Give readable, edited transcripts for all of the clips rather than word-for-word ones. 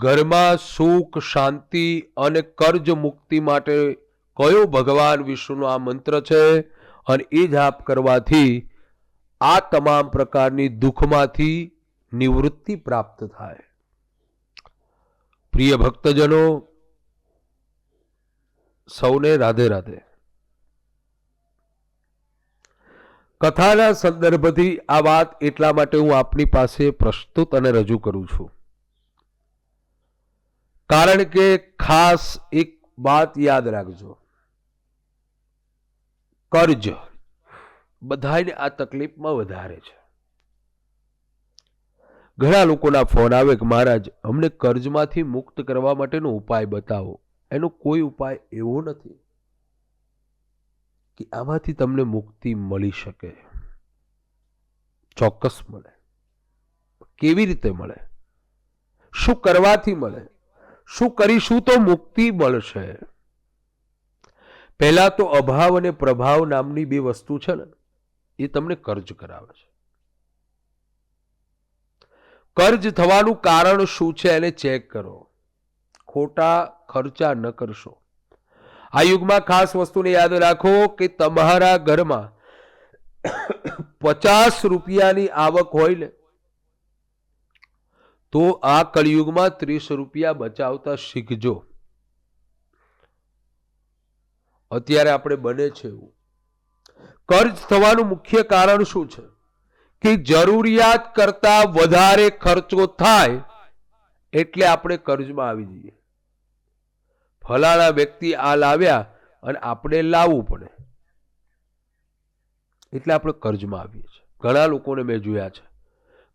ઘરમાં સુખ, શાંતિ અને કર્જ મુક્તિ માટે કયો ભગવાન વિષ્ણુનો આ મંત્ર છે અને એ જાપ કરવાથી આ તમામ પ્રકારની દુઃખમાંથી નિવૃત્તિ પ્રાપ્ત થાય. પ્રિય ભક્તજનો, સૌને રાધે રાધે. કથાના સંદર્ભથી આ વાત એટલા માટે હું આપની પાસે પ્રસ્તુત અને રજૂ કરું છું, કારણ કે ખાસ એક વાત યાદ રાખજો, કર્જ બધાને આ તકલીફમાં વધારે છે. ઘણા લોકોના ફોન આવે કે મહારાજ અમને કર્જમાંથી મુક્ત કરવા માટેનો ઉપાય બતાવો. એનો કોઈ ઉપાય એવો નથી કે આમાંથી તમને મુક્તિ મળી શકે. ચોક્કસ મળે. કેવી રીતે મળે? શું કરવાથી મળે? શું કરીશું તો મુક્તિ મળશે? પહેલા તો અભાવ અને પ્રભાવ નામની બે વસ્તુ છે ને, એ તમને કર્જ કરાવે છે. કર્જ થવાનું કારણ શું છે એને ચેક કરો. ખોટા ખર્ચા ન કરશો. આ યુગમાં ખાસ વસ્તુને યાદ રાખો કે તમારા ઘરમાં 50 રૂપિયાની આવક હોય ને તો આ કળિયુગમાં 30 રૂપિયા બચાવતા શીખજો. અત્યારે આપણે બને છે એવું. કર્જ થવાનું મુખ્ય કારણ શું છે કે જરૂરિયાત કરતા વધારે ખર્ચો થાય એટલે આપણે કર્જમાં આવી જઈએ. ફલાણા વ્યક્તિ આ લાવ્યા અને આપણે લાવવું પડે એટલે આપણે કર્જમાં આવીએ છીએ. ઘણા લોકોને મેં જોયા છે,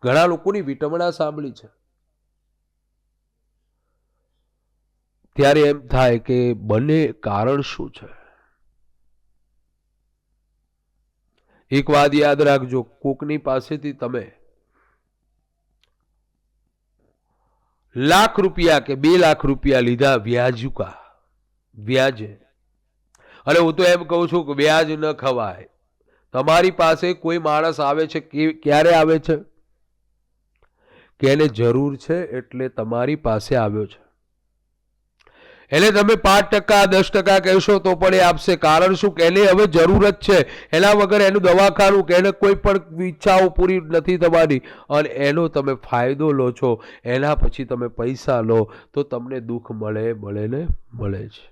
ઘણા લોકોની વિટમણા સાંભળી છે. ત્યારે એમ થાય કે બંને કારણ શું છે? એક વાત યાદ રાખજો, કોકની પાસેથી તમે લાખ રૂપિયા કે 2 લાખ રૂપિયા લીધા વ્યાજે, અને હું તો એમ કહું છું કે વ્યાજ ન ખવાય. તમારી પાસે કોઈ માણસ આવે છે, ક્યારે આવે છે કે એને જરૂર છે એટલે તમારી પાસે આવ્યો છે. એને તમે 5% 10% કહેશો તો પણ એ આપશે. કારણ શું કે એને હવે જરૂરત છે. એના વગર એનું દવાખાનું કે એને કોઈ પણ ઈચ્છાઓ પૂરી નથી થવાની અને એનો તમે ફાયદો લો છો. એના પછી તમે પૈસા લો તો તમને દુઃખ મળે ને મળે છે.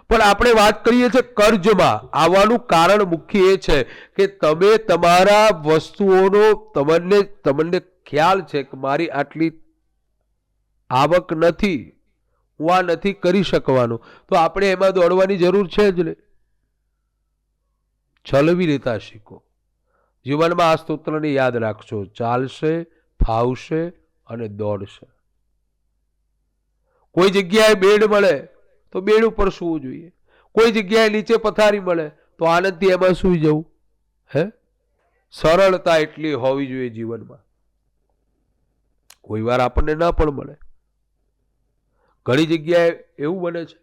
પણ આપણે વાત કરીએ છીએ કર્જમાં આવવાનું કારણ મુખ્ય એ છે કે તમે તમારા વસ્તુઓનો તમને ખ્યાલ છે કે મારી આટલી આવક નથી, હું આ નથી કરી શકવાનું, તો આપણે એમાં દોડવાની જરૂર છે જ ને. ચલવી લેતા શીખો. જીવનમાં આ સ્તોત્રને યાદ રાખજો. ચાલશે, ફાવશે અને દોડશે. કોઈ જગ્યાએ બેડ મળે તો બેડ ઉપર સૂવું જોઈએ. કોઈ જગ્યાએ નીચે પથારી મળે તો આનંદથી એમાં સૂઈ જવું. સરળતા એટલી હોવી જોઈએ જીવનમાં. કોઈ વાર આપણને ના પણ મળે. ઘણી જગ્યાએ એવું બને છે,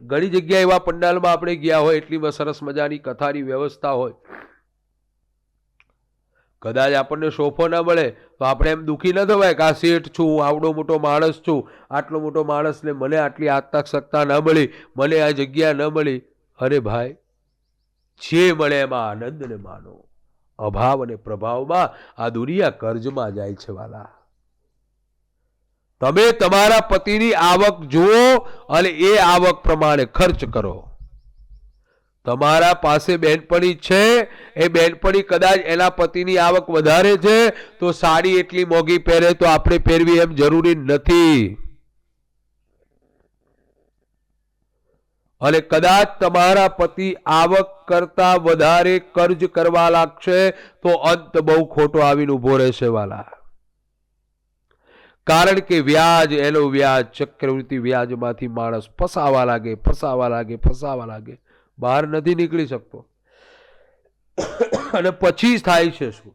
ઘણી જગ્યાએ એવા પંડાલમાં આપણે ગયા હોય, એટલી સરસ મજાની કથાની વ્યવસ્થા હોય, કદાચ આપણને સોફો ના મળે તો આપણે એમ દુઃખી ન થવાય કે આ શેઠ છું, આવડો મોટો માણસ છું, આટલો મોટો માણસ ને મને આટલી આતકસત્તા ન મળી, મને આ જગ્યા ન મળી. અરે ભાઈ, જે મળે એમાં આનંદને માનો. અભાવ અને પ્રભાવમાં આ દુનિયા કર્જમાં જાય છે વાલા. તમે તમારા પતિની આવક જુઓ અને એ આવક પ્રમાણે ખર્ચ કરો. તમારા પાસે બેનપણી છે, એ બેનપણી કદાચ એના પતિની આવક વધારે છે તો સાડી એટલી મોંઘી પહેરે તો આપણે પહેરવી એમ જરૂરી નથી. અને કદાચ તમારા પતિ આવક કરતા વધારે કર્જ કરવા લાગશે તો અંત બહુ ખોટો આવીને ઉભો રહેશે વાલા. કારણ કે વ્યાજ, એનું વ્યાજ, ચક્રવૃત્તિ વ્યાજમાંથી માણસ ફસાવા લાગે, બહાર નથી નીકળી શકતો. અને પછી થાય છે શું?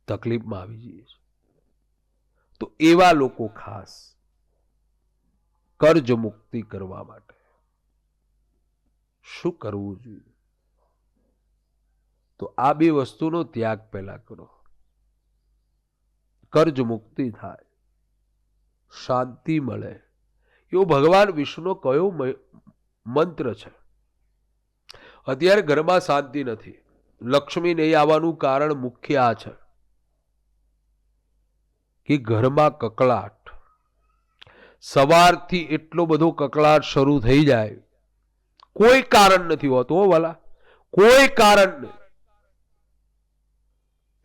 તકલીફમાં આવી જઈએ છે. તો એવા લોકો ખાસ કર્જ મુક્તિ કરવા માટે શું કરવું જોઈએ? તો આ બે વસ્તુનો ત્યાગ પહેલા કરો. કર્જ મુક્તિ થાય, શાંતિ મળે. એવો ભગવાન વિષ્ણુનો કયો મંત્ર છે? અત્યારે ઘરમાં શાંતિ નથી. લક્ષ્મી નહીં આવવાનું કારણ મુખ્ય આ છે કે ઘરમાં કકળાટ. સવારથી એટલો બધો કકળાટ શરૂ થઈ જાય, કોઈ કારણ નથી હોતું. હો વાલા, કોઈ કારણ નહીં.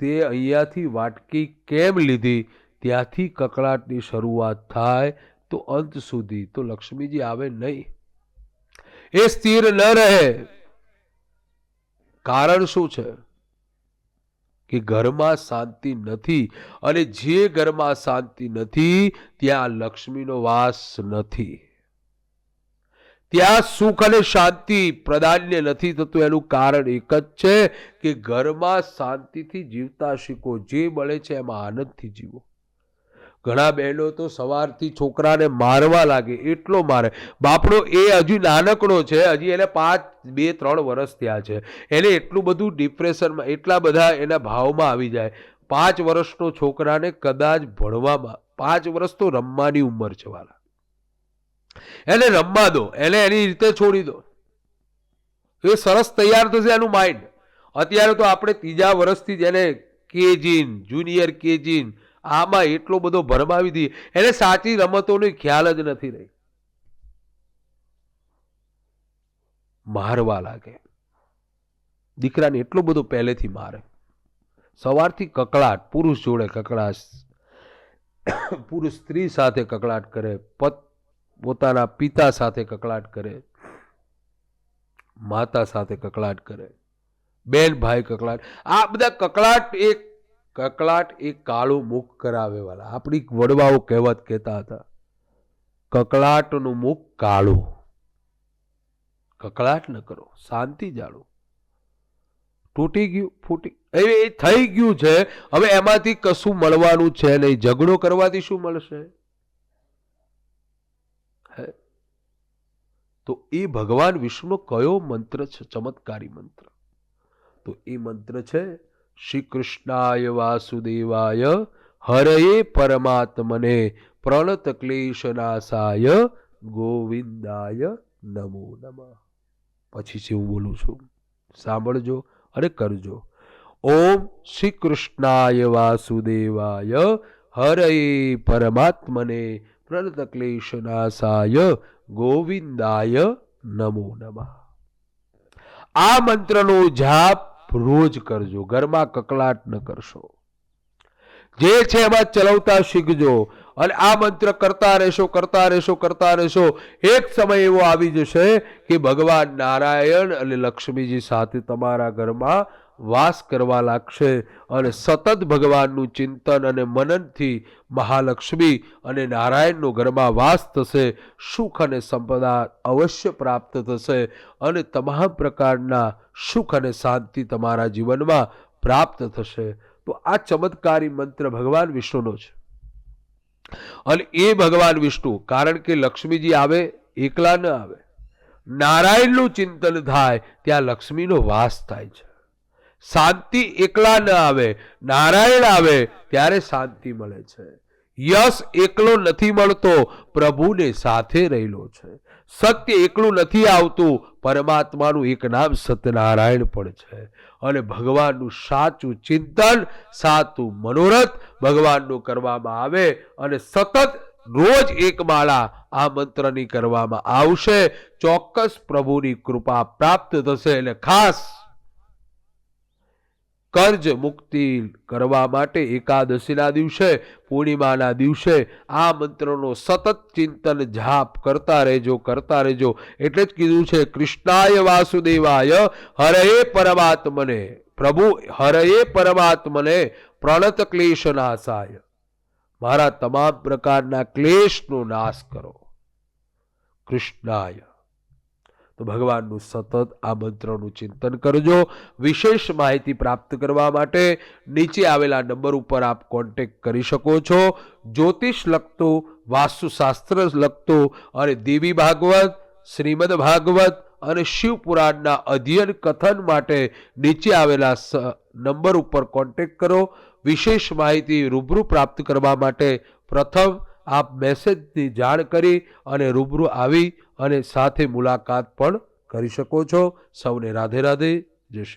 તે અહીંયાથી વાટકી કેમ લીધી ત્યાંથી કકળાટની શરૂઆત થાય તો અંત સુધી તો લક્ષ્મીજી આવે નહીં. એ સ્થિર ન રહે. કારણ શું છે? કે ઘરમાં શાંતિ નથી, અને જે ઘરમાં શાંતિ નથી ત્યાં લક્ષ્મીનો વાસ નથી. ત્યાં સુખ અને શાંતિ પ્રદાન્ય નથી થતું. એનું કારણ એક જ છે કે ઘરમાં શાંતિથી જીવતા શીખો. જે મળે છે એમાં આનંદથી જીવો. ઘણા બહેનો તો સવારથી છોકરાને મારવા લાગે, એટલો મારે. બાપડો એ હજુ નાનકડો છે, હજી એને 2-3 વર્ષ થયા છે. એને એટલું બધું ડિપ્રેશનમાં, એટલા બધા એના ભાવમાં આવી જાય. 5 વર્ષનો છોકરાને કદાચ ભણવામાં, 5 વર્ષ તો રમવાની ઉંમર છે વાલા. એને રમવા દો, એને એની રીતે છોડી દો, એ સરસ તૈયાર થશે એનું માઇન્ડ. અત્યારે તો આપણે 3જા વર્ષથી જ એને કેજીન, જુનિયર કેજીન, આમાં એટલો બધો ભરમાવી દઈએ, એને સાચી રમતોનો ખ્યાલ જ નથી રહી. મારવા લાગે, દીકરાને એટલો બધો પહેલેથી મારે. સવારથી કકળાટ, પુરુષ જોડે કકળાટ, પુરુષ સ્ત્રી સાથે કકળાટ કરે, પોતાના પિતા સાથે કકળાટ કરે, માતા સાથે કકળાટ કરે, બેન ભાઈ કકળાટ. આ બધા કકળાટ એક કાળું મુખ કરાવે વાળા. આપણી વડવાઓ કહેવત કહેતા હતા, કકળાટનું મુખ કાળું. કકળાટ ન કરો, શાંતિ જાળો. તૂટી ગયું, ફૂટી, એ થઈ ગયું છે. હવે એમાંથી કશું મળવાનું છે નહીં. ઝઘડો કરવાથી શું મળશે? તો એ ભગવાન વિષ્ણુનો કયો મંત્ર છે? ચમત્કારી મંત્ર. તો એ મંત્ર છે શ્રી કૃષ્ણાય વાસુદેવાય હરયે પરમાત્મને પ્રણત ક્લેશનાશાય ગોવિંદાય નમો નમઃ. પછી છે હું બોલું છું, સાંભળજો અને કરજો. ઓમ શ્રી કૃષ્ણાય વાસુદેવાય હરયે પરમાત્મને પ્રણત ક્લેશનાશાય ગોવિંદાય નમો નમઃ. આ મંત્રનો જાપ રોજ કરજો. ઘરમાં કકળાટ ન કરશો. જે છે એમાં ચલાવતા શીખજો, અને આ મંત્ર કરતા રહેશો, કરતા રહેશો, કરતા રહેશો. એક સમય એવો આવી જશે કે ભગવાન નારાયણ અને લક્ષ્મીજી સાથે તમારા ઘરમાં વાસ કરવા લાગશે, અને સતત ભગવાનનું ચિંતન અને મનનથી મહાલક્ષ્મી અને નારાયણનો ઘરમાં વાસ થશે. સુખ અને સંપદા અવશ્ય પ્રાપ્ત થશે, અને તમામ પ્રકારના સુખ અને શાંતિ તમારા જીવનમાં પ્રાપ્ત થશે. તો આ ચમત્કારી મંત્ર ભગવાન વિષ્ણુનો છે. અને એ ભગવાન વિષ્ણુ, કારણ કે લક્ષ્મીજી આવે એકલા ન આવે, નારાયણનું ચિંતન થાય ત્યાં લક્ષ્મીનો વાસ થાય છે. શાંતિ એકલા ન આવે, નારાયણ આવે ત્યારે શાંતિ મળે છે. યશ એકલો નથી મળતો, પ્રભુને સાથે રહેલો છે. સત્ય એકલું નથી આવતું, પરમાત્માનું એક નામ સત્યનારાયણ પણ છે. અને ભગવાનનું સાચું ચિંતન, સાચું મનોરથ ભગવાનનું કરવામાં આવે, અને સતત રોજ એક માળા આ મંત્રની કરવામાં આવશે, ચોક્કસ પ્રભુની કૃપા પ્રાપ્ત થશે. એટલે ખાસ કર્જ મુક્તિ કરવા માટે એકાદશીના દિવસે, પૂર્ણિમાના દિવસે આ મંત્રનો સતત ચિંતન જાપ કરતા રહેજો, કરતા રહેજો. એટલે જ કીધું છે કૃષ્ણાય વાસુદેવાય હરયે પરમાત્મને, પ્રભુ હરયે પરમાત્મને પ્રણત ક્લેશનાશાય, મારા તમામ પ્રકારના ક્લેશનો નાશ કરો. કૃષ્ણાય. તો ભગવાનનું સતત આ મંત્રનું ચિંતન કરજો. વિશેષ માહિતી પ્રાપ્ત કરવા માટે નીચે આવેલા નંબર ઉપર આપ કોન્ટેક્ટ કરી શકો છો. જ્યોતિષ લગતો, વાસ્તુશાસ્ત્ર લગતો અને દેવી ભાગવત, શ્રીમદ ભાગવત અને શિવ પુરાણના અધ્યયન કથન માટે નીચે આવેલા નંબર ઉપર કોન્ટેક્ટ કરો. વિશેષ માહિતી રૂબરૂ પ્રાપ્ત કરવા માટે પ્રથમ આપ મેસેજની જાણ કરી અને રૂબરૂ આવી અને સાથે મુલાકાત પણ કરી શકો છો. સૌને રાધે રાધે. જય શ્રી